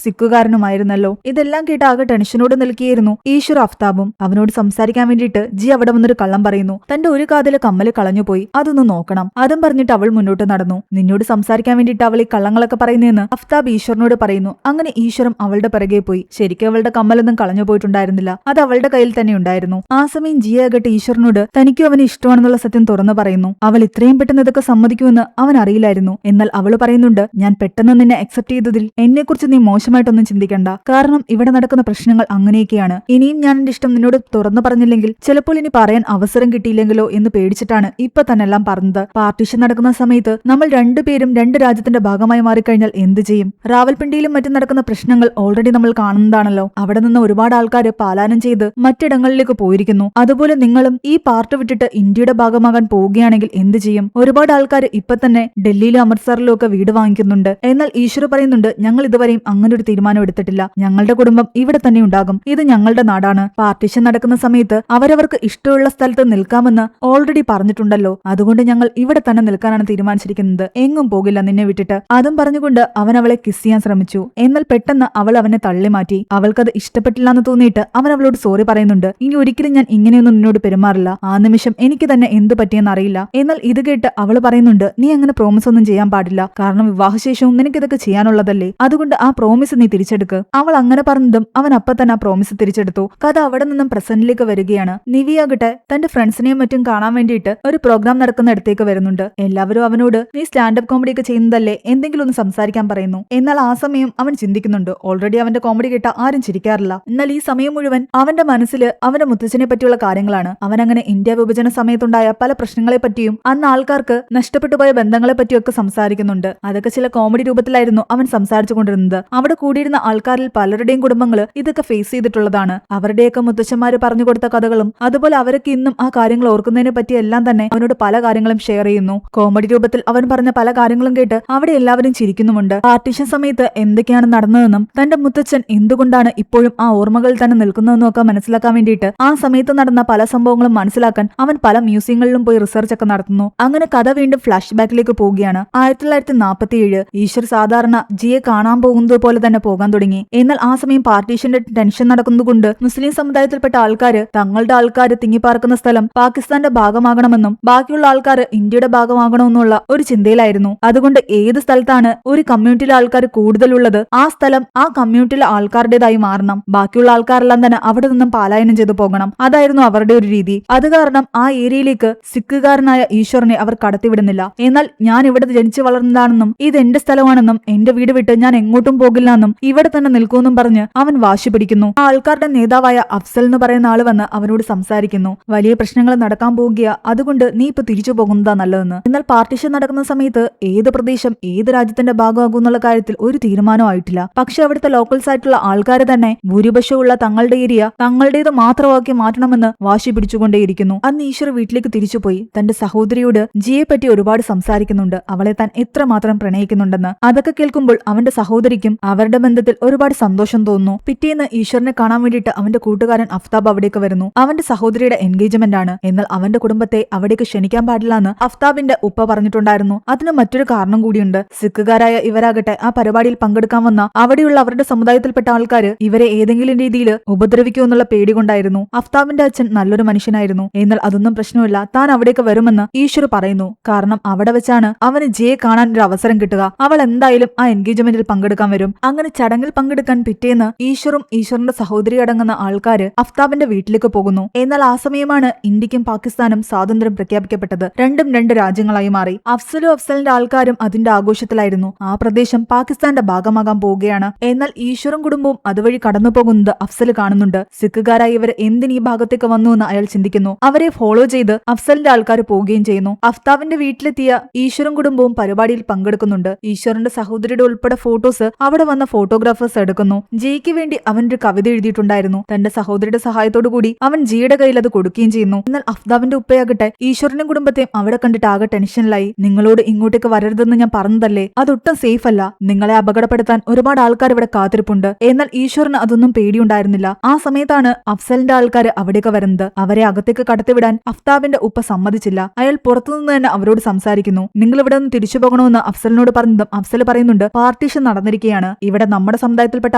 സിഖുകാരനുമായിരുന്നല്ലോ. ഇതെല്ലാം കേട്ട് ആകെ ടെൻഷനോട് നിൽക്കുകയായിരുന്നു ഈശ്വർ അഫ്താബും. അവനോട് സംസാരിക്കാൻ വേണ്ടിയിട്ട് ജി അവിടെ വന്നൊരു കള്ളം പറയുന്നു. തന്റെ ഒരു കാതിലെ കമ്മല് കളഞ്ഞുപോയി, അതൊന്ന് നോക്കണം. അതും പറഞ്ഞിട്ട് അവൾ മുന്നോട്ട് നടന്നു. നിന്നോട് സംസാരിക്കാൻ വേണ്ടിയിട്ട് അവൾ ഈ കള്ളങ്ങളൊക്കെ പറയുന്നതെന്ന് അഫ്താബ് ഈശ്വറിനോട് പറയുന്നു. അങ്ങനെ ഈശ്വരം അവളുടെ പിറകെ പോയി. ശരിക്കും അവളുടെ കമ്മലൊന്നും കളഞ്ഞു പോയിട്ടുണ്ടായിരുന്നില്ല, അത് അവളുടെ കയ്യിൽ തന്നെ ഉണ്ടായിരുന്നു. ആ സമയം ജി ആകട്ടെ ഈശ്വറിനോട് തനിക്കും അവന് ഇഷ്ടമാണെന്നുള്ള സത്യം തുറന്നു പറയുന്നു. അവൾ ഇത്രയും പെട്ടെന്ന് ഇതൊക്കെ സമ്മതിക്കുമെന്ന് അവൻ അറിയില്ലായിരുന്നു. എന്നാൽ അവൾ പറയുന്നുണ്ട്, ഞാൻ പെട്ടെന്ന് നിന്നെ അക്സെപ്റ്റ് ചെയ്തതിൽ എന്നെക്കുറിച്ച് നീ മോശമായിട്ടൊന്നും ചിന്തിക്കണ്ട. കാരണം ഇവിടെ നടക്കുന്ന പ്രശ്നങ്ങൾ അങ്ങനെയൊക്കെയാണ്. ഇനിയും ഞാൻ എന്റെ ഇഷ്ടം നിന്നോട് തുറന്നു പറഞ്ഞില്ലെങ്കിൽ ചിലപ്പോൾ ഇനി പറയാൻ അവസരം കിട്ടിയില്ലെങ്കിലോ എന്ന് പേടിച്ചിട്ടാണ് ഇപ്പൊ തന്നെ എല്ലാം പറഞ്ഞത്. പാർട്ടീഷൻ നടക്കുന്ന സമയത്ത് നമ്മൾ രണ്ടുപേരും രണ്ട് രാജ്യത്തിന്റെ ഭാഗമായി മാറിക്കഴിഞ്ഞാൽ എന്ത് ചെയ്യും? റാവൽപിണ്ടിയിലും മറ്റും നടക്കുന്ന പ്രശ്നങ്ങൾ ഓൾറെഡി നമ്മൾ കാണുന്നതാണല്ലോ. അവിടെ നിന്ന് ഒരുപാട് ആൾക്കാർ പാലായനം ചെയ്ത് മറ്റിടങ്ങളിലേക്ക് പോയിരിക്കുന്നു. അതുപോലെ നിങ്ങളും ഈ പാർട്ട് വിട്ടിട്ട് ഇന്ത്യയുടെ ഭാഗമാകാൻ പോവുകയാണെങ്കിൽ എന്ത് ചെയ്യും? ഒരുപാട് ആൾക്കാർ ഇപ്പൊ തന്നെ ഡൽഹിയിലും അമൃത്സറിലും ഒക്കെ വീട് വാങ്ങിക്കുന്നുണ്ട്. എന്നാൽ ഈശ്വർ പറയുന്നുണ്ട്, ഞങ്ങൾ ഇതുവരെയും അങ്ങനെ ഒരു തീരുമാനം എടുത്തിട്ടില്ല. ഞങ്ങളുടെ കുടുംബം ഇവിടെ തന്നെ ഉണ്ടാകും. ഇത് ഞങ്ങളുടെ നാടാണ്. പാർട്ടീഷൻ നടക്കുന്ന സമയത്ത് അവരവർക്ക് ഇഷ്ടമുള്ള സ്ഥലത്ത് നിൽക്കാമെന്ന് ഓൾറെഡി പറഞ്ഞിട്ടുണ്ടല്ലോ. അതുകൊണ്ട് ഞങ്ങൾ ഇവിടെ തന്നെ നിൽക്കാനാണ് തീരുമാനിച്ചിരിക്കുന്നത്. എങ്ങും പോകില്ല നിന്നെ വിട്ടിട്ട്. അതും പറഞ്ഞുകൊണ്ട് അവൻ അവളെ കിസ് ചെയ്യാൻ ശ്രമിച്ചു. എന്നാൽ പെട്ടെന്ന് അവൾ അവനെ തള്ളി മാറ്റി. അവൾക്കത് ഇഷ്ടപ്പെട്ടില്ല എന്ന് തോന്നിയിട്ട് അവൻ അവളോട് സോറി പറയുന്നുണ്ട്. ഇനി ഒരിക്കലും ഞാൻ ഇങ്ങനെയൊന്നും നിന്നോട് പെരുമാറില്ല. ആ നിമിഷം എനിക്ക് തന്നെ എന്ത് പറ്റിയെന്ന് അറിയില്ല. എന്നാൽ ഇത് കേട്ട് അവൾ പറയുന്നുണ്ട്, നീ അങ്ങനെ പ്രോമിസ് ഒന്നും ചെയ്യാൻ പാടില്ല. കാരണം വിവാഹശേഷവും നിനക്ക് ഇതൊക്കെ ചെയ്യാനുള്ളതല്ലേ. അതുകൊണ്ട് ആ പ്രോമിസ് നീ തിരിച്ചെടുക്ക്. അവൾ അങ്ങനെ പറഞ്ഞതും അവൻ അപ്പൊ തന്നെ ആ പ്രോമിസ് തിരിച്ചെടുത്തു. കഥ അവിടെ നിന്നും പ്രസന്റിലേക്ക് വരികയാണ്. നിവിയാകട്ടെ തന്റെ ഫ്രണ്ട്സിനെയും മറ്റും കാണാൻ വേണ്ടിയിട്ട് ഒരു പ്രോഗ്രാം നടക്കുന്ന ഇടത്തേക്ക് വരുന്നുണ്ട്. എല്ലാവരും അവനോട് നീ സ്റ്റാൻഡപ്പ് കോമഡി ഒക്കെ ചെയ്യുന്നതല്ലേ, എന്തെങ്കിലും ഒന്ന് സംസാരിക്കാൻ പറയുന്നു. എന്നാൽ ആ സമയം അവൻ ചിന്തിക്കുന്നുണ്ട്, ഓൾറെഡി അവന്റെ കോമഡി കേട്ട ആരും ചിരിക്കാറില്ല. എന്നാൽ ഈ സമയം മുഴുവൻ അവന്റെ മനസ്സിൽ അവന്റെ മുത്തച്ഛനെ പറ്റിയുള്ള കാര്യങ്ങളാണ്. അവൻ അങ്ങനെ ഇന്ത്യ വിഭജന സമയത്തുണ്ടായ പല പ്രശ്നങ്ങളെ പറ്റിയും അന്ന് ആൾക്കാർക്ക് നഷ്ടപ്പെട്ടുപോയ ബന്ധങ്ങളെ പറ്റിയൊക്കെ സംസാരിക്കുന്നുണ്ട്. അതൊക്കെ ചില കോമഡി രൂപത്തിലായിരുന്നു അവൻ സംസാരിച്ചു കൊണ്ടിരുന്നത്. അവിടെ കൂടിയിരുന്ന ആൾക്കാരിൽ പലരുടെയും കുടുംബങ്ങൾ ഇതൊക്കെ ഫേസ് ചെയ്തിട്ടുള്ളതാണ്. അവരുടെയൊക്കെ മുത്തച്ഛന്മാര് പറഞ്ഞു കൊടുത്ത കഥകളും അതുപോലെ അവരൊക്കെ ഇന്നും ആ കാര്യങ്ങൾ ഓർക്കുന്നതിനെ പറ്റി എല്ലാം തന്നെ അവനോട് പല കാര്യങ്ങളും ഷെയർ ചെയ്യുന്നു. കോമഡി രൂപത്തിൽ അവൻ പറഞ്ഞ പല കാര്യങ്ങളും കേട്ട് അവിടെ എല്ലാവരും ചിരിക്കുന്നുമുണ്ട്. പാർട്ടീഷൻ സമയത്ത് എന്തൊക്കെയാണ് നടന്നതെന്നും തന്റെ മുത്തച്ഛൻ എന്തുകൊണ്ടാണ് ഇപ്പോഴും ആ ഓർമ്മകളിൽ തന്നെ നിൽക്കുന്നതെന്നും ഒക്കെ മനസ്സിലാക്കാൻ വേണ്ടിയിട്ട് ആ സമയത്ത് നടന്ന പല സംഭവങ്ങളും മനസ്സിലാക്കാൻ അവൻ പല മ്യൂസിയങ്ങളിലും പോയി റിസർച്ച് ഒക്കെ നടത്തുന്നു. അങ്ങനെ കഥ വീണ്ടും ഫ്ലാഷ് ബാക്കിലേക്ക് പോവുകയാണ്. 1947 ഈശ്വർ സാധാരണ ജിയെ കാണാൻ പോകുന്നത് പോലെ തന്നെ പോകാൻ തുടങ്ങി. എന്നാൽ ആ സമയം പാർട്ടീഷന്റെ ടെൻഷൻ നടക്കുന്നതുകൊണ്ട് മുസ്ലിം സമുദായത്തിൽപ്പെട്ട ആൾക്കാര് തങ്ങളുടെ ആൾക്കാര് തിങ്ങിപ്പാർക്കുന്ന സ്ഥലം പാകിസ്ഥാന്റെ ഭാഗമാകണമെന്നും ബാക്കിയുള്ള ആൾക്കാർ ഇന്ത്യയുടെ ഭാഗമാകണമെന്നുള്ള ഒരു ചിന്തയിലായിരുന്നു. അതുകൊണ്ട് ഏത് സ്ഥലത്താണ് ഒരു കമ്മ്യൂണിറ്റിയിലെ ആൾക്കാർ കൂടുതലുള്ളത് ആ സ്ഥലം ആ കമ്മ്യൂണിറ്റിയിലെ ആൾക്കാരുടേതായി മാറണം. ബാക്കിയുള്ള ആൾക്കാരെല്ലാം തന്നെ അവിടെ നിന്നും പാലായനം ചെയ്തു പോകണം. അതായിരുന്നു അവരുടെ ഒരു രീതി. അത് കാരണം ആ ഏരിയയിലേക്ക് സിഖുകാരനായ ഈശ്വറിനെ അവർ കടത്തിവിടുന്നില്ല. എന്നാൽ ഞാൻ ഇവിടെ ജനിച്ചു വളർന്നതാണെന്നും ഇത് എന്റെ സ്ഥലമാണെന്നും എന്റെ വീട് വിട്ട് ഞാൻ എങ്ങോട്ടും പോകില്ല എന്നും ഇവിടെ തന്നെ നിൽക്കുമെന്നും പറഞ്ഞ് അവൻ വാശി പിടിക്കുന്നു. ആ ആൾക്കാരുടെ നേതാവായ അഫ്സൽ എന്ന് പറയുന്ന ആള് വന്ന് അവനോട് സംസാരിക്കുന്നു. വലിയ പ്രശ്നങ്ങൾ നടക്കാൻ പോകുക, അതുകൊണ്ട് നീ ഇപ്പൊ തിരിച്ചു പോകുന്നതാ നല്ലതെന്ന്. എന്നാൽ പാർട്ടീഷൻ നടക്കുന്ന സമയത്ത് ഏത് പ്രദേശം ഏത് രാജ്യത്തിന്റെ ഭാഗമാകും എന്നുള്ള കാര്യത്തിൽ ഒരു തീരുമാനമായിട്ടില്ല. പക്ഷെ അവിടുത്തെ ലോക്കൽസ് ആയിട്ടുള്ള ആൾക്കാർ തന്നെ ഭൂരിപക്ഷമുള്ള തങ്ങളുടെ ഏരിയ തങ്ങളുടേത് മാത്രമാക്കി മാറ്റണമെന്ന് വാശി പിടിച്ചുകൊണ്ടേയിരിക്കുന്നു. അന്ന് ഈശ്വർ വീട്ടിലേക്ക് തിരിച്ചുപോയി തന്റെ സഹോദരിയോട് ജിയെ പറ്റി ഒരുപാട് സംസാരിക്കുന്നുണ്ട്. അവളെ താൻ എത്രമാത്രം പ്രണയിക്കുന്നുണ്ടെന്ന്. അതൊക്കെ കേൾക്കുമ്പോൾ അവന്റെ സഹോദരിക്കും അവരുടെ ബന്ധത്തിൽ ഒരുപാട് സന്തോഷം തോന്നുന്നു. പിറ്റേന്ന് ഈശ്വറിനെ കാണാൻ വേണ്ടിയിട്ട് അവന്റെ കൂട്ടുകാരൻ അഫ്താബ് അവിടേക്ക് വരുന്നു. അവന്റെ സഹോദരിയുടെ എൻഗേജ്മെന്റ് ആണ്. എന്നാൽ അവന്റെ കുടുംബത്തെ അവിടേക്ക് ക്ഷണിക്കാൻ പാടില്ല എന്ന് അഫ്താബിന്റെ ഉപ്പ പറഞ്ഞിട്ടുണ്ടായിരുന്നു. അതിന് മറ്റൊരു കാരണം കൂടിയുണ്ട്. സിഖുകാരായ ഇവരാകട്ടെ ആ പരിപാടിയിൽ പങ്കെടുക്കാൻ വന്ന അവിടെയുള്ള അവരുടെ സമുദായത്തിൽപ്പെട്ട ആൾക്കാര് ഇവരെ ഏതെങ്കിലും രീതിയിൽ ഉപദ്രവിക്കുമെന്നുള്ള പേടി കൊണ്ടായിരുന്നു. അഫ്താബിന്റെ അച്ഛൻ നല്ലൊരു മനുഷ്യനായിരുന്നു. എന്നാൽ അതൊന്നും പ്രശ്നമില്ല, താൻ അവിടേക്ക് വരുമെന്ന് ഈശ്വർ പറയുന്നു. കാരണം അവിടെ വെച്ചാണ് അവന് ജയെ കാണാൻ ഒരു അവസരം കിട്ടുക. അവൾ എന്തായാലും ആ എൻഗേജ്മെന്റിൽ പങ്കെടുക്കാൻ വരും. അങ്ങനെ ചടങ്ങിൽ പങ്കെടുക്കാൻ പിറ്റേന്ന് ഈശ്വറും ഈശ്വറിന്റെ സഹോദരി അടങ്ങുന്ന ആൾക്കാര് അഫ്താബിന്റെ വീട്ടിലേക്ക് പോകുന്നു. എന്നാൽ ആ സമയമാണ് ഇന്ത്യക്കും പാകിസ്ഥാനും സ്വാതന്ത്ര്യം പ്രഖ്യാപിക്കപ്പെട്ടത്. രണ്ടും രണ്ട് രാജ്യങ്ങളായി മാറി. അഫ്സലും അഫ്സലിന്റെ ആൾക്കാരും അതിന്റെ ആഘോഷത്തിലായിരുന്നു. ആ പ്രദേശം പാകിസ്ഥാന്റെ ഭാഗമാകാൻ പോവുകയാണ്. എന്നാൽ ഈശ്വറും കുടുംബവും അതുവഴി കടന്നു പോകുന്നത് അഫ്സൽ കാണുന്നുണ്ട്. സിഖുകാരായി ഇവർ എന്തിന് ഈ ഭാഗത്തേക്ക് വന്നു എന്ന് അയാൾ ചിന്തിക്കുന്നു. അവരെ ഫോളോ ചെയ്ത് അഫ്സലിന്റെ ആൾക്കാർ പോവുകയും ചെയ്യുന്നു. അഫ്താബിന്റെ വീട്ടിലെത്തിയ ഈശ്വറും കുടുംബവും പരിപാടിയിൽ പങ്കെടുക്കുന്നുണ്ട്. ഈശ്വറിന്റെ സഹോദരിയുടെ ഉൾപ്പെടെ ഫോട്ടോസ് അവിടെ വന്ന ഫോട്ടോഗ്രാഫേഴ്സ് എടുക്കുന്നു. ജിയ്ക്ക് വേണ്ടി അവനൊരു കവിത എഴുതിയിട്ടുണ്ടായിരുന്നു. തന്റെ സഹോദരിയുടെ സഹായത്തോടു കൂടി അവൻ ജിയുടെ കയ്യിൽ അത് കൊടുക്കുകയും ചെയ്യുന്നു. എന്നാൽ അഫ്താബിന്റെ ഉപ്പയാകട്ടെ ഈശ്വറിന്റെ കുടുംബത്തെയും അവിടെ കണ്ടിട്ട് ആകെ ടെൻഷനിലായി. നിങ്ങളോട് ഇങ്ങോട്ടേക്ക് വരരുതെന്ന് ഞാൻ പറഞ്ഞതല്ലേ, അതൊട്ടും സേഫ് അല്ല. നിങ്ങളെ അപകടപ്പെടുത്താൻ ഒരുപാട് ആൾക്കാർ ഇവിടെ കാത്തിരിപ്പുണ്ട്. എന്നാൽ ഈശ്വറിന് അതൊന്നും പേടിയുണ്ടായിരുന്നില്ല. ആ സമയത്താണ് അഫ്സലിന്റെ ആൾക്കാർ അവിടേക്ക് വരുന്നത്. അവരെ അകത്തേക്ക് കടത്തിവിടാൻ അഫ്താബിന്റെ ഉപ്പ സമ്മതിച്ചില്ല. അയാൾ പുറത്തുനിന്ന് തന്നെ അവരോട് സംസാരിക്കുന്നു. നിങ്ങൾ ഇവിടെ നിന്ന് തിരിച്ചു പോകണമെന്ന് അഫ്സലിനോട് പറഞ്ഞതും അഫ്സൽ പറയുന്നുണ്ട്, പാർട്ടി പാർട്ടീഷൻ നടന്നിരിക്കുകയാണ്. ഇവിടെ നമ്മുടെ സമുദായത്തിൽപ്പെട്ട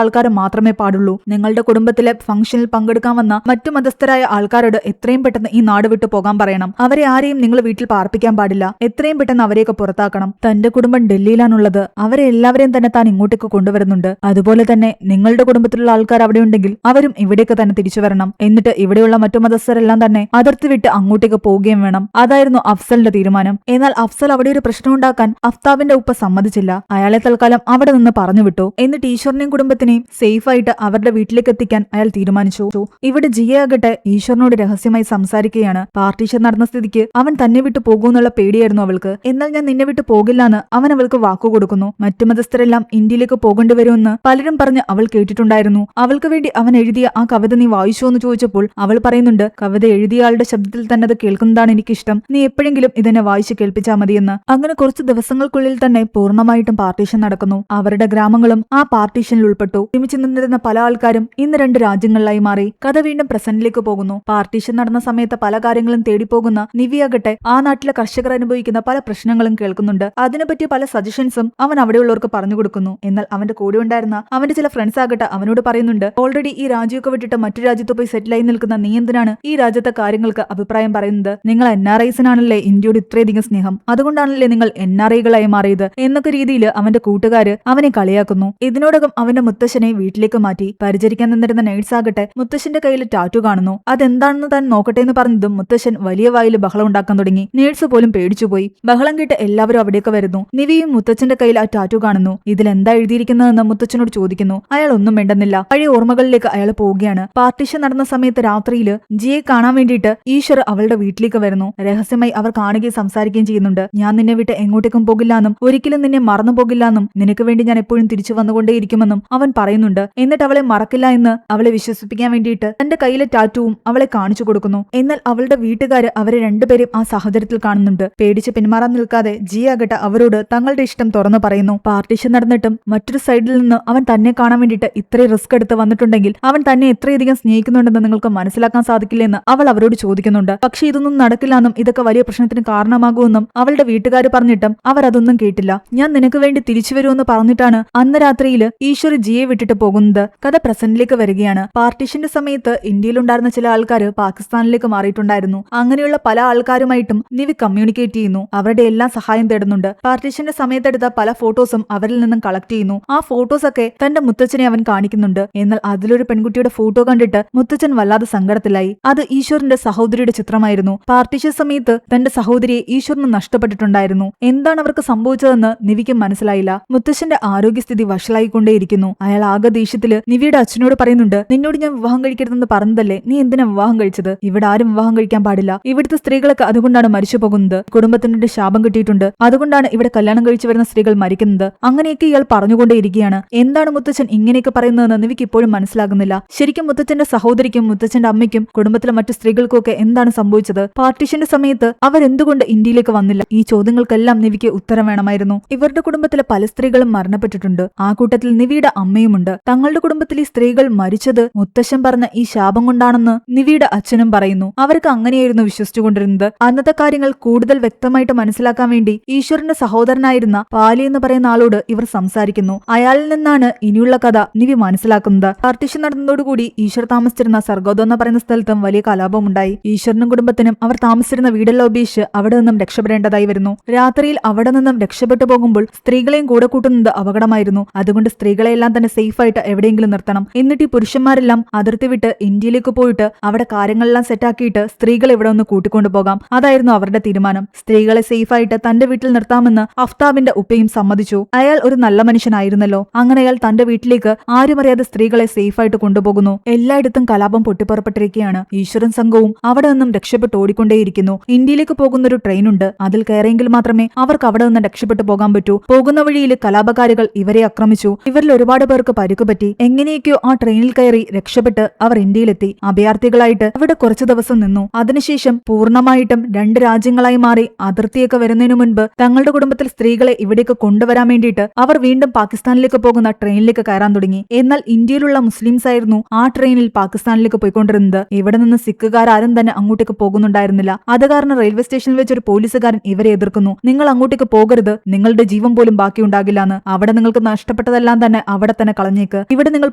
ആൾക്കാർ മാത്രമേ പാടുള്ളൂ. നിങ്ങളുടെ കുടുംബത്തിലെ ഫംഗ്ഷനിൽ പങ്കെടുക്കാൻ വന്ന മറ്റു മതസ്ഥരായ ആൾക്കാരോട് എത്രയും പെട്ടെന്ന് ഈ നാട് വിട്ടു പോകാൻ പറയണം. അവരെ ആരെയും നിങ്ങൾ വീട്ടിൽ പാർപ്പിക്കാൻ പാടില്ല. എത്രയും പെട്ടെന്ന് അവരെയൊക്കെ പുറത്താക്കണം. തന്റെ കുടുംബം ഡൽഹിയിലാണുള്ളത്. അവരെ എല്ലാവരെയും തന്നെ താൻ ഇങ്ങോട്ടേക്ക് കൊണ്ടുവരുന്നുണ്ട്. അതുപോലെ തന്നെ നിങ്ങളുടെ കുടുംബത്തിലുള്ള ആൾക്കാർ അവിടെ ഉണ്ടെങ്കിൽ അവരും ഇവിടേക്ക് തന്നെ തിരിച്ചു വരണം. എന്നിട്ട് ഇവിടെയുള്ള മറ്റു മതസ്ഥരെല്ലാം തന്നെ അതിർത്തി വിട്ട് അങ്ങോട്ടേക്ക് പോവുകയും വേണം. അതായിരുന്നു അഫ്സലിന്റെ തീരുമാനം. എന്നാൽ അഫ്സൽ അവിടെ ഒരു പ്രശ്നം ഉണ്ടാക്കാൻ അഫ്താബിന്റെ ഉപ്പ സമ്മതിച്ചില്ല. അയാളെ തൽക്കാലം അവിടെ നിന്ന് പറഞ്ഞു വിട്ടു. എന്നിട്ട് ഈശ്വറിനെയും കുടുംബത്തിനെയും സേഫ് ആയിട്ട് അവരുടെ വീട്ടിലേക്ക് എത്തിക്കാൻ അയാൾ തീരുമാനിച്ചു. ഇവിടെ ജിയയാകട്ടെ ഈശ്വറിനോട് രഹസ്യമായി സംസാരിക്കുകയാണ്. പാർട്ടീഷൻ നടന്ന സ്ഥിതിക്ക് അവൻ തന്നെ വിട്ടു പോകുമെന്നുള്ള പേടിയായിരുന്നു അവൾക്ക്. എന്നാൽ ഞാൻ നിന്നെ വിട്ടു പോകില്ലാന്ന് അവൻ അവൾക്ക് വാക്കുകൊടുക്കുന്നു. മറ്റു മതസ്ഥരെല്ലാം ഇന്ത്യയിലേക്ക് പോകേണ്ടി വരുമെന്ന് പലരും പറഞ്ഞ് അവൾ കേട്ടിട്ടുണ്ടായിരുന്നു. അവൾക്ക് വേണ്ടി അവൻ എഴുതിയ ആ കവിത നീ വായിച്ചോ എന്ന് ചോദിച്ചപ്പോൾ അവൾ പറയുന്നുണ്ട്, കവിത എഴുതിയ ആളുടെ ശബ്ദത്തിൽ തന്നെ അത് കേൾക്കുന്നതാണ് എനിക്കിഷ്ടം. നീ എപ്പോഴെങ്കിലും ഇതെന്നെ വായിച്ച് കേൾപ്പിച്ചാൽ മതിയെന്ന്. അങ്ങനെ കുറച്ച് ദിവസങ്ങൾക്കുള്ളിൽ തന്നെ പൂർണ്ണമായിട്ടും പാർട്ടീഷൻ നടക്കുന്നു. അവരുടെ ഗ്രാമങ്ങളും ആ പാർട്ടീഷനിൽ ഉൾപ്പെട്ടു. ഒരുമിച്ച് നിന്നിരുന്ന പല ആൾക്കാരും ഇന്ന് 2 രാജ്യങ്ങളിലായി മാറി. കഥ വീണ്ടും പ്രസന്റിലേക്ക് പോകുന്നു. പാർട്ടീഷൻ നടന്ന സമയത്ത് പല കാര്യങ്ങളും തേടിപ്പോകുന്ന നിവിയാകട്ടെ ആ നാട്ടിലെ കർഷകർ അനുഭവിക്കുന്ന പല പ്രശ്നങ്ങളും കേൾക്കുന്നുണ്ട്. അതിനെപ്പറ്റി പല സജഷൻസും അവൻ അവിടെയുള്ളവർക്ക് പറഞ്ഞു കൊടുക്കുന്നു. എന്നാൽ അവന്റെ കൂടെ ഉണ്ടായിരുന്ന അവന്റെ ചില ഫ്രണ്ട്സ് ആകട്ടെ അവനോട് പറയുന്നുണ്ട്, ഓൾറെഡി ഈ രാജ്യമൊക്കെ വിട്ടിട്ട് മറ്റു രാജ്യത്ത് പോയി സെറ്റിലായി നിൽക്കുന്ന നീ എന്തിനാണ് ഈ രാജ്യത്തെ കാര്യങ്ങൾക്ക് അഭിപ്രായം പറയുന്നത്? നിങ്ങൾ NRIസിനാണല്ലേ ഇന്ത്യയോട് ഇത്രയധികം സ്നേഹം, അതുകൊണ്ടാണല്ലേ നിങ്ങൾ NRIകളായി മാറിയത് എന്നൊക്കെ രീതിയിൽ അവന്റെ കൂട്ടുകാര് അവനെ കളിയാക്കുന്നു. ഇതിനോടകം അവന്റെ മുത്തശ്ശനെ വീട്ടിലേക്ക് മാറ്റി. പരിചരിക്കാൻ നിന്നിരുന്ന നേഴ്സ് ആകട്ടെ മുത്തശ്ശന്റെ കയ്യിൽ ടാറ്റു കാണുന്നു. അതെന്താണെന്ന് താൻ നോക്കട്ടെ എന്ന് പറഞ്ഞതും മുത്തശ്ശൻ വലിയ വായിൽ ബഹളം ഉണ്ടാക്കാൻ തുടങ്ങി. നേഴ്സ് പോലും പേടിച്ചുപോയി. ബഹളം കേട്ട് എല്ലാവരും അവിടേക്ക് വരുന്നു. നിവിയും മുത്തച്ഛന്റെ കയ്യിൽ ആ ടാറ്റു കാണുന്നു. ഇതിലെന്താ എഴുതിയിരിക്കുന്നതെന്ന് മുത്തച്ഛനോട് ചോദിക്കുന്നു. അയാൾ ഒന്നും മിണ്ടുന്നില്ല. പഴയ ഓർമ്മകളിലേക്ക് അയാൾ പോവുകയാണ്. പാർട്ടീഷൻ നടന്ന സമയത്ത് രാത്രിയിൽ ജിയെ കാണാൻ വേണ്ടിയിട്ട് ഈശ്വർ അവളുടെ വീട്ടിലേക്ക് വരുന്നു. രഹസ്യമായി അവർ കാണുകയും സംസാരിക്കുകയും ചെയ്യുന്നുണ്ട്. ഞാൻ നിന്നെ വിട്ട് എങ്ങോട്ടേക്കും പോകില്ലാന്നും ഒരിക്കലും നിന്നെ മറന്നു പോകില്ലാന്നും നിനക്ക് വേണ്ടി ഞാൻ എപ്പോഴും തിരിച്ചു വന്നുകൊണ്ടേയിരിക്കുമെന്നും അവൻ പറയുന്നുണ്ട്. എന്നിട്ട് അവളെ മറക്കില്ല എന്ന് അവളെ വിശ്വസിപ്പിക്കാൻ വേണ്ടിയിട്ട് തന്റെ കയ്യിലെ ടാറ്റുവും അവളെ കാണിച്ചു കൊടുക്കുന്നു. എന്നാൽ അവളുടെ വീട്ടുകാര് അവരെ രണ്ടുപേരും ആ സാഹചര്യത്തിൽ കാണുന്നുണ്ട്. പേടിച്ച് പിന്മാറാൻ നിൽക്കാതെ ജിയാകട്ടെ അവരോട് തങ്ങളുടെ ഇഷ്ടം തുറന്നു പറയുന്നു. പാർട്ടീഷൻ നടന്നിട്ടും മറ്റൊരു സൈഡിൽ നിന്ന് അവൻ തന്നെ കാണാൻ വേണ്ടിയിട്ട് ഇത്രയും റിസ്ക് എടുത്ത് വന്നിട്ടുണ്ടെങ്കിൽ അവൻ തന്നെ എത്രയധികം സ്നേഹിക്കുന്നുണ്ടെന്ന് നിങ്ങൾക്ക് മനസ്സിലാക്കാൻ സാധിക്കില്ലെന്ന് അവൾ അവരോട് ചോദിക്കുന്നുണ്ട്. പക്ഷെ ഇതൊന്നും നടക്കില്ലെന്നും ഇതൊക്കെ വലിയ പ്രശ്നത്തിന് കാരണമാകുമെന്നും അവളുടെ വീട്ടുകാർ പറഞ്ഞിട്ടും അവരതൊന്നും കേട്ടില്ല. ഞാൻ നിനക്ക് വേണ്ടി തിരിച്ചു വരുമെന്ന് പറഞ്ഞിട്ടാണ് അന്ന് രാത്രിയിൽ ഈശ്വർ ജിയെ വിട്ടിട്ട് പോകുന്നത്. കഥ പ്രസന്റിലേക്ക് വരികയാണ്. പാർട്ടീഷന്റെ സമയത്ത് ഇന്ത്യയിലുണ്ടായിരുന്ന ചില ആൾക്കാർ പാകിസ്ഥാനിലേക്ക് മാറിയിട്ടുണ്ടായിരുന്നു. അങ്ങനെയുള്ള പല ആൾക്കാരുമായിട്ടും നിവി കമ്മ്യൂണിക്കേറ്റ് ചെയ്യുന്നു. അവരുടെ എല്ലാം സഹായം തേടുന്നുണ്ട്. പാർട്ടീഷന്റെ സമയത്തെടുത്ത പല ഫോട്ടോസും അവരിൽ നിന്നും കളക്ട് ചെയ്യുന്നു. ആ ഫോട്ടോസൊക്കെ തന്റെ മുത്തച്ഛനെ അവൻ കാണിക്കുന്നുണ്ട്. എന്നാൽ അതിലൊരു പെൺകുട്ടിയുടെ ഫോട്ടോ കണ്ടിട്ട് മുത്തച്ഛൻ വല്ലാതെ സങ്കടത്തിലായി. അത് ഈശ്വറിന്റെ സഹോദരിയുടെ ചിത്രമായിരുന്നു. പാർട്ടീഷൻ സമയത്ത് തന്റെ സഹോദരിയെ ഈശ്വറിന് നഷ്ടപ്പെട്ടിട്ടുണ്ടായിരുന്നു. എന്താണ് അവർക്ക് സംഭവിച്ചതെന്ന് നിവിക്ക് മനസ്സിലായില്ല. മുത്തച്ഛന്റെ ആരോഗ്യസ്ഥിതി വഷളായിക്കൊണ്ടേയിരിക്കുന്നു. അയാൾ ആകെ ദേഷ്യത്തില് നിവിയുടെ അച്ഛനോട് പറയുന്നുണ്ട്, നിന്നോട് ഞാൻ വിവാഹം കഴിക്കരുതെന്ന് പറഞ്ഞതല്ലേ, നീ എന്തിനാ വിവാഹം കഴിച്ചത്? ഇവിടെ ആരും വിവാഹം കഴിക്കാൻ പാടില്ല. ഇവിടുത്തെ സ്ത്രീകളൊക്കെ അതുകൊണ്ടാണ് മരിച്ചു പോകുന്നത്. കുടുംബത്തിന്റെ ശാപം കിട്ടിയിട്ടുണ്ട്. അതുകൊണ്ടാണ് ഇവിടെ കല്യാണം കഴിച്ചു വരുന്ന സ്ത്രീകൾ മരിക്കുന്നത്. അങ്ങനെയൊക്കെ ഇയാൾ പറഞ്ഞുകൊണ്ടേയിരിക്കുകയാണ്. എന്താണ് മുത്തച്ഛൻ ഇങ്ങനെയൊക്കെ പറയുന്നതെന്ന് നിവിക്ക് ഇപ്പോഴും മനസ്സിലാകുന്നില്ല. ശരിക്കും മുത്തച്ഛന്റെ സഹോദരിക്കും മുത്തച്ഛന്റെ അമ്മയ്ക്കും കുടുംബത്തിലെ മറ്റു സ്ത്രീകൾക്കൊക്കെ എന്താണ് സംഭവിച്ചത്? പാർട്ടീഷന്റെ സമയത്ത് അവരെന്തുകൊണ്ട് ഇന്ത്യയിലേക്ക് വന്നില്ല? ഈ ചോദ്യങ്ങൾക്കെല്ലാം നിവിക്ക് ഉത്തരം വേണമായിരുന്നു. ഇവരുടെ കുടുംബത്തിലെ പല സ്ത്രീകളും മരണപ്പെട്ടിട്ടുണ്ട്. ആ കൂട്ടത്തിൽ നിവിയുടെ അമ്മയുമുണ്ട്. തങ്ങളുടെ കുടുംബത്തിലെ സ്ത്രീകൾ മരിച്ചത് മുത്തശ്ശൻ പറഞ്ഞ ഈ ശാപം കൊണ്ടാണെന്ന് നിവിയുടെ അച്ഛനും പറയുന്നു. അവർക്ക് അങ്ങനെയായിരുന്നു വിശ്വസിച്ചുകൊണ്ടിരുന്നത്. അന്നത്തെ കാര്യങ്ങൾ കൂടുതൽ വ്യക്തമായിട്ട് മനസ്സിലാക്കാൻ വേണ്ടി ഈശ്വരന്റെ സഹോദരനായിരുന്ന പാലി എന്ന് പറയുന്ന ആളോട് ഇവർ സംസാരിക്കുന്നു. അയാളിൽ നിന്നാണ് ഇനിയുള്ള കഥ നിവി മനസ്സിലാക്കുന്നത്. പാർട്ടീഷൻ നടന്നതോടുകൂടി ഈശ്വർ താമസിച്ചിരുന്ന സർഗോദ എന്ന് പറയുന്ന സ്ഥലത്തും വലിയ കലാപമുണ്ടായി. ഈശ്വരനും കുടുംബത്തിനും അവർ താമസിച്ചിരുന്ന വീടെല്ലാം ഉപേക്ഷിച്ച് അവിടെ നിന്നും രക്ഷപ്പെടേണ്ടതായി വരുന്നു. രാത്രിയിൽ അവിടെ നിന്നും രക്ഷപ്പെട്ടു പോകുമ്പോൾ സ്ത്രീകളെയും കൂടെ കൂട്ടുന്നത് അപകടമായിരുന്നു. അതുകൊണ്ട് സ്ത്രീകളെയെല്ലാം തന്നെ സേഫായിട്ട് എവിടെയെങ്കിലും നിർത്തണം. എന്നിട്ട് ഈ പുരുഷന്മാരെല്ലാം അതിർത്തി വിട്ട് ഇന്ത്യയിലേക്ക് പോയിട്ട് അവിടെ കാര്യങ്ങളെല്ലാം സെറ്റാക്കിയിട്ട് സ്ത്രീകളെ ഇവിടെ ഒന്ന് കൂട്ടിക്കൊണ്ടു പോകാം. അതായിരുന്നു അവരുടെ തീരുമാനം. സ്ത്രീകളെ സേഫായിട്ട് തന്റെ വീട്ടിൽ നിർത്താമെന്ന് അഫ്താബിന്റെ ഉപ്പയും സമ്മതിച്ചു. അയാൾ ഒരു നല്ല മനുഷ്യനായിരുന്നല്ലോ. അങ്ങനെ അയാൾ തന്റെ വീട്ടിലേക്ക് ആരും അറിയാതെ സ്ത്രീകളെ സേഫായിട്ട് കൊണ്ടുപോകുന്നു. എല്ലായിടത്തും കലാപം പൊട്ടിപ്പുറപ്പെട്ടിരിക്കുകയാണ്. ഈശ്വരൻ സംഘവും അവിടെ നിന്നും രക്ഷപ്പെട്ട് ഓടിക്കൊണ്ടേയിരിക്കുന്നു. ഇന്ത്യയിലേക്ക് പോകുന്ന ഒരു ട്രെയിൻ ഉണ്ട്. അതിൽ കയറിയെങ്കിൽ മാത്രമേ അവർക്ക് അവിടെ നിന്ന് രക്ഷപ്പെട്ടു പോകാൻ പറ്റൂ. പോകുന്ന വഴിയിൽ കലാപകാരികൾ ഇവരെ ആക്രമിച്ചു. ഇവരിൽ ഒരുപാട് പേർക്ക് പരിക്ക് പറ്റി. എങ്ങനെയൊക്കെയോ ആ ട്രെയിനിൽ കയറി രക്ഷപ്പെട്ട് അവർ ഇന്ത്യയിലെത്തി. അഭയാർത്ഥികളായിട്ട് അവിടെ കുറച്ചു ദിവസം നിന്നു. അതിനുശേഷം പൂർണ്ണമായിട്ടും 2 രാജ്യങ്ങളായി മാറി അതിർത്തിയൊക്കെ വരുന്നതിനു മുൻപ് തങ്ങളുടെ കുടുംബത്തിൽ സ്ത്രീകളെ ഇവിടേക്ക് കൊണ്ടുവരാൻ വേണ്ടിയിട്ട് അവർ വീണ്ടും പാകിസ്ഥാനിലേക്ക് പോകുന്ന ട്രെയിനിലേക്ക് കയറാൻ തുടങ്ങി. എന്നാൽ ഇന്ത്യയിലുള്ള മുസ്ലിംസ് ആയിരുന്നു ആ ട്രെയിനിൽ പാകിസ്ഥാനിലേക്ക് പോയിക്കൊണ്ടിരുന്നത്. ഇവിടെ നിന്ന് സിഖുകാരും തന്നെ അങ്ങോട്ടേക്ക് പോകുന്നുണ്ടായിരുന്നില്ല. അത് കാരണം റെയിൽവേ സ്റ്റേഷനിൽ വെച്ചൊരു പോലീസുകാരൻ ഇവരെ എതിർക്കുന്നു. നിങ്ങൾ അങ്ങോട്ടേക്ക് പോകരുത്, നിങ്ങളുടെ ജീവൻ പോലും ബാക്കി ഉണ്ടാകില്ല. പോവുകയാണ്. അവിടെ നിങ്ങൾക്ക് നഷ്ടപ്പെട്ടതെല്ലാം തന്നെ അവിടെ തന്നെ കളഞ്ഞേക്ക്. ഇവിടെ നിങ്ങൾ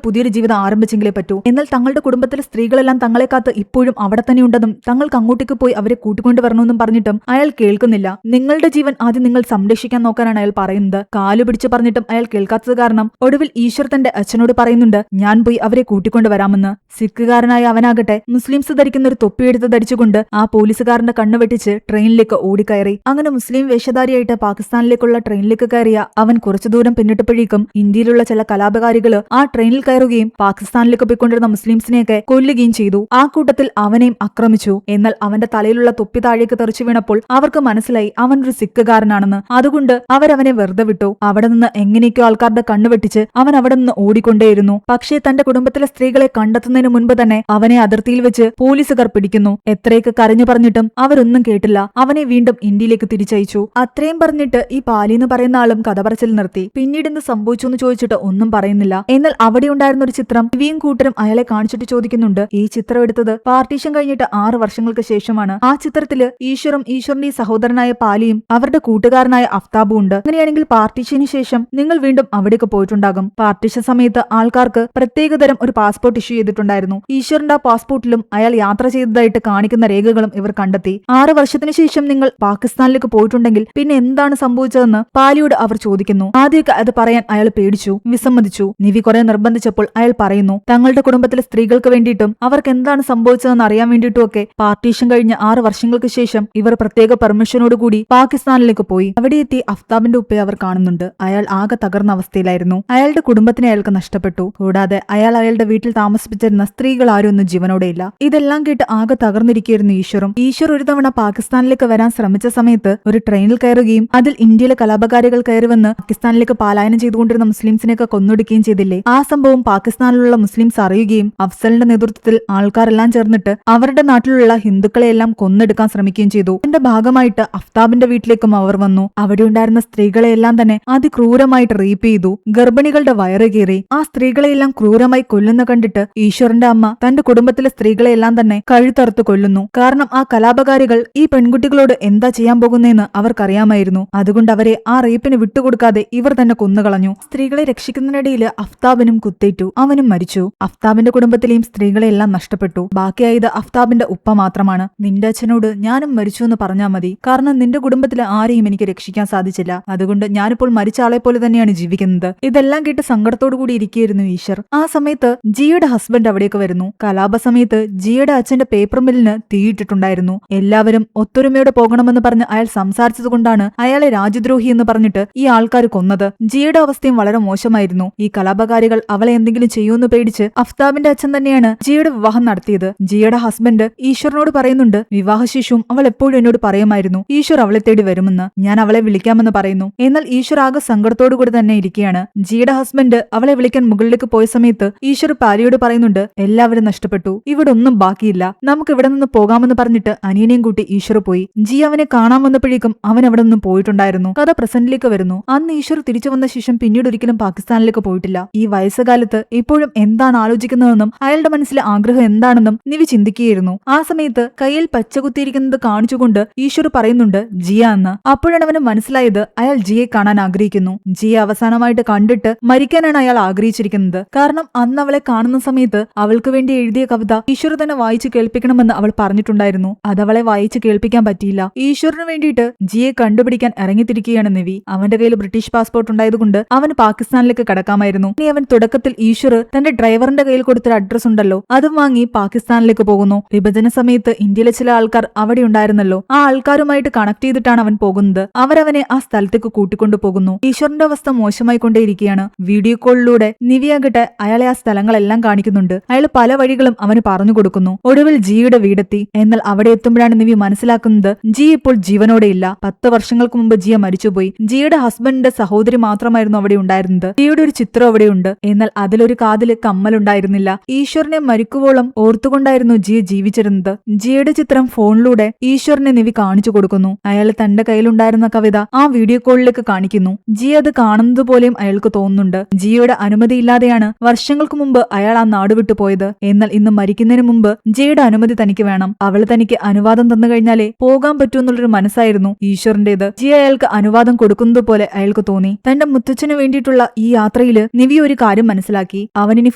പുതിയൊരു ജീവിതം ആരംഭിച്ചെങ്കിലേ പറ്റൂ. എന്നാൽ തങ്ങളുടെ കുടുംബത്തിലെ സ്ത്രീകളെല്ലാം തങ്ങളെ കാത്ത് ഇപ്പോഴും അവിടെ തന്നെ ഉണ്ടെന്നും തങ്ങൾക്ക് അങ്ങോട്ടേക്ക് പോയി അവരെ കൂട്ടിക്കൊണ്ടുവരണമെന്നും പറഞ്ഞിട്ടും അയാൾ കേൾക്കുന്നില്ല. നിങ്ങളുടെ ജീവൻ ആദ്യം നിങ്ങൾ സംരക്ഷിക്കാൻ നോക്കാനാണ് അയാൾ പറയുന്നത്. കാലു പിടിച്ച് പറഞ്ഞിട്ടും അയാൾ കേൾക്കാത്തത് കാരണം ഒടുവിൽ ഈശ്വർ തന്റെ അച്ഛനോട് പറയുന്നുണ്ട്, ഞാൻ പോയി അവരെ കൂട്ടിക്കൊണ്ടുവരാമെന്ന്. സിഖുകാരനായ അവനാകട്ടെ മുസ്ലിംസ് ധരിക്കുന്ന ഒരു തൊപ്പിയെടുത്ത് ധരിച്ചുകൊണ്ട് ആ പോലീസുകാരന്റെ കണ്ണു വെട്ടിച്ച് ട്രെയിനിലേക്ക് ഓടിക്കയറി. അങ്ങനെ മുസ്ലിം വേഷധാരിയായിട്ട് പാകിസ്ഥാനിലേക്കുള്ള ട്രെയിനിലേക്ക് കയറിയ അവൻ കുറച്ചു ദൂരം പിന്നിട്ടപ്പോഴേക്കും ഇന്ത്യയിലുള്ള ചില കലാപകാരികള് ആ ട്രെയിനിൽ കയറുകയും പാകിസ്ഥാനിലേക്ക് പോയിക്കൊണ്ടിരുന്ന മുസ്ലിംസിനെയൊക്കെ കൊല്ലുകയും ചെയ്തു. ആ കൂട്ടത്തിൽ അവനെയും ആക്രമിച്ചു. എന്നാൽ അവന്റെ തലയിലുള്ള തൊപ്പി താഴേക്ക് തെറിച്ചു വീണപ്പോൾ അവർക്ക് മനസ്സിലായി അവൻ ഒരു സിഖുകാരനാണെന്ന്. അതുകൊണ്ട് അവരവനെ വെറുതെ വിട്ടു. അവിടെ നിന്ന് എങ്ങനെയൊക്കെയോ ആൾക്കാരുടെ കണ്ണു വെട്ടിച്ച് അവൻ അവിടെ നിന്ന് ഓടിക്കൊണ്ടേയിരുന്നു. പക്ഷേ തന്റെ കുടുംബത്തിലെ സ്ത്രീകളെ കണ്ടെത്തുന്നതിന് മുൻപ് തന്നെ അവനെ അതിർത്തിയിൽ വെച്ച് പോലീസുകാർ പിടിക്കുന്നു. എത്രയൊക്കെ കരഞ്ഞു പറഞ്ഞിട്ടും അവരൊന്നും കേട്ടില്ല. അവനെ വീണ്ടും ഇന്ത്യയിലേക്ക് തിരിച്ചയച്ചു. അത്രയും പറഞ്ഞിട്ട് ഈ പാലിന്ന് പറയുന്ന ആളും കഥ പറച്ചിൽ നിർത്തി. പിന്നീട് എന്ത് സംഭവിച്ചു എന്ന് ചോദിച്ചിട്ട് ഒന്നും പറയുന്നില്ല. എന്നാൽ അവിടെ ഉണ്ടായിരുന്ന ഒരു ചിത്രം ഇവയും കൂട്ടരും അയാളെ കാണിച്ചിട്ട് ചോദിക്കുന്നുണ്ട്, ഈ ചിത്രം എടുത്തത് പാർട്ടീഷൻ കഴിഞ്ഞിട്ട് 6 വർഷങ്ങൾക്ക് ശേഷമാണ്. ആ ചിത്രത്തില് ഈശ്വറും ഈശ്വറിന്റെ സഹോദരനായ പാലിയും അവരുടെ കൂട്ടുകാരനായ അഫ്താബും ഉണ്ട്. അങ്ങനെയാണെങ്കിൽ പാർട്ടീഷന് ശേഷം നിങ്ങൾ വീണ്ടും അവിടേക്ക് പോയിട്ടുണ്ടാകും. പാർട്ടീഷൻ സമയത്ത് ആൾക്കാർക്ക് പ്രത്യേകതരം ഒരു പാസ്പോർട്ട് ഇഷ്യൂ ചെയ്തിട്ടുണ്ടായിരുന്നു. ഈശ്വറിന്റെ ആ പാസ്പോർട്ടിലും അയാൾ യാത്ര ചെയ്തതായിട്ട് കാണിക്കുന്ന രേഖകളും ഇവർ കണ്ടെത്തി. 6 വർഷത്തിന് ശേഷം നിങ്ങൾ പാകിസ്ഥാനിലേക്ക് പോയിട്ടുണ്ടെങ്കിൽ പിന്നെ എന്താണ് സംഭവിച്ചതെന്ന് പാലിയോട് അവർ ചോദിക്കുന്നു. ആദ്യമൊക്കെ അത് പറയാൻ അയാൾ പേടിച്ചു, വിസമ്മതിച്ചു. നിവി കുറെ നിർബന്ധിച്ചപ്പോൾ അയാൾ പറയുന്നു, തങ്ങളുടെ കുടുംബത്തിലെ സ്ത്രീകൾക്ക് വേണ്ടിയിട്ടും അവർക്ക് എന്താണ് സംഭവിച്ചതെന്ന് അറിയാൻ വേണ്ടിയിട്ടുമൊക്കെ പാർട്ടീഷൻ കഴിഞ്ഞ 6 വർഷങ്ങൾക്ക് ശേഷം ഇവർ പ്രത്യേക പെർമിഷനോടുകൂടി പാകിസ്ഥാനിലേക്ക് പോയി. അവിടെ എത്തി അഫ്താബിന്റെ ഉപ്പയെ അവർ കാണുന്നുണ്ട്. അയാൾ ആകെ തകർന്ന അവസ്ഥയിലായിരുന്നു. അയാളുടെ കുടുംബത്തിനെ അയാൾക്ക് നഷ്ടപ്പെട്ടു. കൂടാതെ അയാളുടെ വീട്ടിൽ താമസിപ്പിച്ചിരുന്ന സ്ത്രീകൾ ആരും ഒന്നും ജീവനോടെയില്ല. ഇതെല്ലാം കേട്ട് ആകെ തകർന്നിരിക്കുകയായിരുന്നു ഈശ്വറും. ഈശ്വർ ഒരു തവണ പാകിസ്ഥാനിലേക്ക് വരാൻ ശ്രമിച്ച സമയത്ത് ഒരു ട്രെയിനിൽ കയറുകയും അതിൽ ഇന്ത്യയിലെ കലാപകാരികൾ കയറി വന്ന് പാകിസ്ഥാനിലേക്ക് പലായനം ചെയ്തുകൊണ്ടിരുന്ന മുസ്ലിംസിനെയൊക്കെ കൊന്നൊടുക്കുകയും ചെയ്തില്ലേ. ആ സംഭവം പാകിസ്ഥാനിലുള്ള മുസ്ലിംസ് അറിയുകയും അഫ്സലിന്റെ നേതൃത്വത്തിൽ ആൾക്കാരെല്ലാം ചേർന്നിട്ട് അവരുടെ നാട്ടിലുള്ള ഹിന്ദുക്കളെയെല്ലാം കൊന്നെടുക്കാൻ ശ്രമിക്കുകയും ചെയ്തു. അതിന്റെ ഭാഗമായിട്ട് അഫ്താബിന്റെ വീട്ടിലേക്കും അവർ വന്നു. അവിടെ ഉണ്ടായിരുന്ന സ്ത്രീകളെയെല്ലാം തന്നെ അതിക്രൂരമായിട്ട് റേപ്പ് ചെയ്തു. ഗർഭിണികളുടെ വയറ് കീറി. ആ സ്ത്രീകളെയെല്ലാം ക്രൂരമായി കൊല്ലുന്ന കണ്ടിട്ട് ഈശ്വറിന്റെ അമ്മ തന്റെ കുടുംബത്തിലെ സ്ത്രീകളെയെല്ലാം തന്നെ കഴുത്തറുത്ത് കൊല്ലുന്നു. കാരണം ആ കലാപകാരികൾ ഈ പെൺകുട്ടികളോട് എന്താ ചെയ്യാൻ പോകുന്നതെന്ന് അവർക്കറിയാമായിരുന്നു. അതുകൊണ്ട് അവരെ ആ റേപ്പിന് വിട്ടുകൊടുക്കാതെ ഇവർ തന്നെ കൊന്നുകളഞ്ഞു. സ്ത്രീകളെ രക്ഷിക്കുന്നതിനിടയിൽ അഫ്താബിനും കുത്തേറ്റു. അവനും മരിച്ചു. അഫ്താബിന്റെ കുടുംബത്തിലെയും സ്ത്രീകളെല്ലാം നഷ്ടപ്പെട്ടു. ബാക്കിയായത് അഫ്താബിന്റെ ഉപ്പ മാത്രമാണ്. നിന്റെ അച്ഛനോട് ഞാനും മരിച്ചു എന്ന് പറഞ്ഞാൽ മതി. കാരണം നിന്റെ കുടുംബത്തിലെ ആരെയും എനിക്ക് രക്ഷിക്കാൻ സാധിച്ചില്ല. അതുകൊണ്ട് ഞാനിപ്പോൾ മരിച്ച ആളെ പോലെ തന്നെയാണ് ജീവിക്കുന്നത്. ഇതെല്ലാം കേട്ട് സങ്കടത്തോടു കൂടി ഇരിക്കുകയായിരുന്നു ഈശ്വർ. ആ സമയത്ത് ജിയുടെ ഹസ്ബൻഡ് അവിടേക്ക് വരുന്നു. കലാപ സമയത്ത് ജിയുടെ അച്ഛന്റെ പേപ്പർ മില്ലിന് തീയിട്ടിട്ടുണ്ടായിരുന്നു. എല്ലാവരും ഒത്തൊരുമയോടെ പോകണമെന്ന് പറഞ്ഞ് അയാൾ സംസാരിച്ചതുകൊണ്ടാണ് അയാളെ രാജ്യദ്രോഹി എന്ന് പറഞ്ഞിട്ട് ഈ ആൾക്കാർ കൊന്നത്. ജിയുടെ അവസ്ഥയും വളരെ മോശമായിരുന്നു. ഈ കലാപകാരികൾ അവളെ എന്തെങ്കിലും ചെയ്യുമെന്ന് പേടിച്ച് അഫ്താബിന്റെ അച്ഛൻ തന്നെയാണ് ജിയുടെ വിവാഹം നടത്തിയത്. ജിയുടെ ഹസ്ബൻഡ് ഈശ്വറിനോട് പറയുന്നുണ്ട്, വിവാഹശേഷവും അവൾ എപ്പോഴും എന്നോട് പറയുമായിരുന്നു ഈശ്വർ അവളെ തേടി വരുമെന്ന്, ഞാൻ അവളെ വിളിക്കാമെന്ന് പറയുന്നു. എന്നാൽ ഈശ്വർ ആകെ സങ്കടത്തോടു കൂടി തന്നെ ഇരിക്കുകയാണ്. ജിയുടെ ഹസ്ബൻഡ് അവളെ വിളിക്കാൻ മുകളിലേക്ക് പോയ സമയത്ത് ഈശ്വർ പാലിയോട് പറയുന്നുണ്ട്, എല്ലാവരും നഷ്ടപ്പെട്ടു, ഇവിടെ ഒന്നും ബാക്കിയില്ല, നമുക്ക് ഇവിടെ നിന്ന് പോകാമെന്ന് പറഞ്ഞിട്ട് അനിയനെയും കൂട്ടി ഈശ്വർ പോയി. ജി അവനെ കാണാൻ വന്നപ്പോഴേക്കും അവൻ അവിടെ നിന്നും പോയിട്ടുണ്ടായിരുന്നു. കഥ പ്രസന്റിലേക്ക് വരുന്നു. അന്ന് ഈശ്വർ തിരിച്ചു വന്ന ശേഷം പിന്നീട് ഒരിക്കലും പാകിസ്ഥാനിലേക്ക് പോയിട്ടില്ല. ഈ വയസ്സുകാലത്ത് ഇപ്പോഴും എന്താണ് ആലോചിക്കുന്നതെന്നും അയാളുടെ മനസ്സിലെ ആഗ്രഹം എന്താണെന്നും നിവി ചിന്തിക്കുകയായിരുന്നു. ആ സമയത്ത് കയ്യിൽ പച്ചകുത്തിയിരിക്കുന്നത് കാണിച്ചുകൊണ്ട് ഈശ്വർ പറയുന്നുണ്ട്, ജിയ എന്ന്. അപ്പോഴാണ് അവന് മനസ്സിലായത് അയാൾ ജിയെ കാണാൻ ആഗ്രഹിക്കുന്നു. ജിയെ അവസാനമായിട്ട് കണ്ടിട്ട് മരിക്കാനാണ് അയാൾ ആഗ്രഹിച്ചിരിക്കുന്നത്. കാരണം അന്ന് അവളെ കാണുന്ന സമയത്ത് അവൾക്ക് വേണ്ടി എഴുതിയ കവിത ഈശ്വർ തന്നെ വായിച്ചു കേൾപ്പിക്കണമെന്ന് അവൾ പറഞ്ഞിട്ടുണ്ടായിരുന്നു. അതവളെ വായിച്ചു കേൾപ്പിക്കാൻ പറ്റിയില്ല. ഈശ്വറിന് വേണ്ടിയിട്ട് ജിയെ കണ്ടുപിടിക്കാൻ ഇറങ്ങിത്തിരിക്കുകയാണ് നിവി. അവന്റെ കയ്യിൽ ബ്രിട്ടീഷ് പാസ്പോർട്ട് ഉണ്ടായതുകൊണ്ട് അവന് പാകിസ്ഥാനിലേക്ക് കടക്കാമായിരുന്നു. ഇനി അവൻ തുടക്കത്തിൽ ഈശ്വർ തന്റെ ഡ്രൈവറിന്റെ കയ്യിൽ കൊടുത്തൊരു അഡ്രസ് ഉണ്ടല്ലോ അതും വാങ്ങി പാകിസ്ഥാനിലേക്ക് പോകുന്നു. വിഭജന സമയത്ത് ഇന്ത്യയിലെ ചില ആൾക്കാർ അവിടെ ഉണ്ടായിരുന്നല്ലോ, ആ ആൾക്കാരുമായിട്ട് കണക്ട് ചെയ്തിട്ടാണ് അവൻ പോകുന്നത്. അവരവനെ ആ സ്ഥലത്തേക്ക് കൂട്ടിക്കൊണ്ടു പോകുന്നു. ഈശ്വറിന്റെ അവസ്ഥ മോശമായി കൊണ്ടേയിരിക്കുകയാണ്. വീഡിയോ കോളിലൂടെ നിവിയാകട്ടെ അയാളെ ആ സ്ഥലങ്ങളെല്ലാം കാണിക്കുന്നുണ്ട്. അയാൾ പല വഴികളും അവന് പറഞ്ഞു കൊടുക്കുന്നു. ഒടുവിൽ ജിയുടെ വീടെത്തി. എന്നാൽ അവിടെ എത്തുമ്പോഴാണ് നിവി മനസ്സിലാക്കുന്നത് ജി ഇപ്പോൾ ജീവനോടെയില്ല. 10 വർഷങ്ങൾക്ക് മുമ്പ് ജിയ മരിച്ചുപോയി. ജിയുടെ ഹസ്ബൻഡിന്റെ സഹോദരി മാത്രമായിരുന്നു അവിടെ ഉണ്ടായിരുന്നത്. ജിയുടെ ഒരു ചിത്രം അവിടെയുണ്ട്. എന്നാൽ അതിലൊരു കാതില് കമ്മലുണ്ടായിരുന്നില്ല. ഈശ്വറിനെ മരിക്കുവോളം ഓർത്തുകൊണ്ടായിരുന്നു ജിയ ജീവിച്ചിരുന്നത്. ജിയുടെ ചിത്രം ഫോണിലൂടെ ഈശ്വറിനെ നിവി കാണിച്ചു കൊടുക്കുന്നു. അയാൾ തന്റെ കയ്യിലുണ്ടായിരുന്ന കവിത ആ വീഡിയോ കോളിലേക്ക് കാണിക്കുന്നു. ജി അത് കാണുന്നത് പോലെയും അയാൾക്ക് തോന്നുന്നുണ്ട്. ജിയുടെ അനുമതിയില്ലാതെയാണ് വർഷങ്ങൾക്ക് മുമ്പ് അയാൾ ആ നാട് വിട്ടു പോയത്. എന്നാൽ ഇന്ന് മരിക്കുന്നതിന് മുമ്പ് ജിയുടെ അനുമതി തനിക്ക് വേണം. അവൾ തനിക്ക് അനുവാദം തന്നു കഴിഞ്ഞാലേ പോകാൻ പറ്റൂ എന്നുള്ളൊരു മനസ്സായിരുന്നു ഈശ്വറിന്റേത്. ജി അയാൾക്ക് അനുവാദം കൊടുക്കുന്നത് പോലെ അയാൾക്ക് തോന്നി. തോന്നി. തന്റെ മുത്തച്ഛന് വേണ്ടിയിട്ടുള്ള ഈ യാത്രയില് നിവി ഒരു കാര്യം മനസ്സിലാക്കി. അവനിനി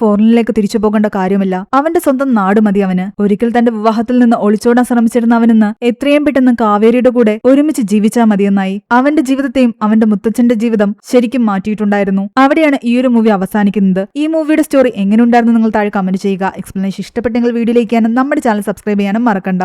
ഫോറിനിലേക്ക് തിരിച്ചു പോകേണ്ട കാര്യമില്ല. അവന്റെ സ്വന്തം നാട് മതി അവന്. ഒരിക്കൽ തന്റെ വിവാഹത്തിൽ നിന്ന് ഒളിച്ചോടാൻ ശ്രമിച്ചിരുന്ന അവനിന്ന് എത്രയും പെട്ടെന്ന് കാവേരിയുടെ കൂടെ ഒരുമിച്ച് ജീവിച്ചാൽ മതിയെന്നായി. അവന്റെ ജീവിതത്തെയും അവന്റെ മുത്തച്ഛന്റെ ജീവിതം ശരിക്കും മാറ്റിയിട്ടുണ്ടായിരുന്നു. അവിടെയാണ് ഈ ഒരു മൂവി അവസാനിക്കുന്നത്. ഈ മൂവിയുടെ സ്റ്റോറി എങ്ങനെയുണ്ടായിരുന്നു നിങ്ങൾ താഴെ കമന്റ് ചെയ്യുക. എക്സ്പ്ലനേഷൻ ഇഷ്ടപ്പെട്ടെങ്കിൽ വീഡിയോയിലേക്ക് നമ്മുടെ ചാനൽ സബ്സ്ക്രൈബ് ചെയ്യാനും മറക്കണ്ട.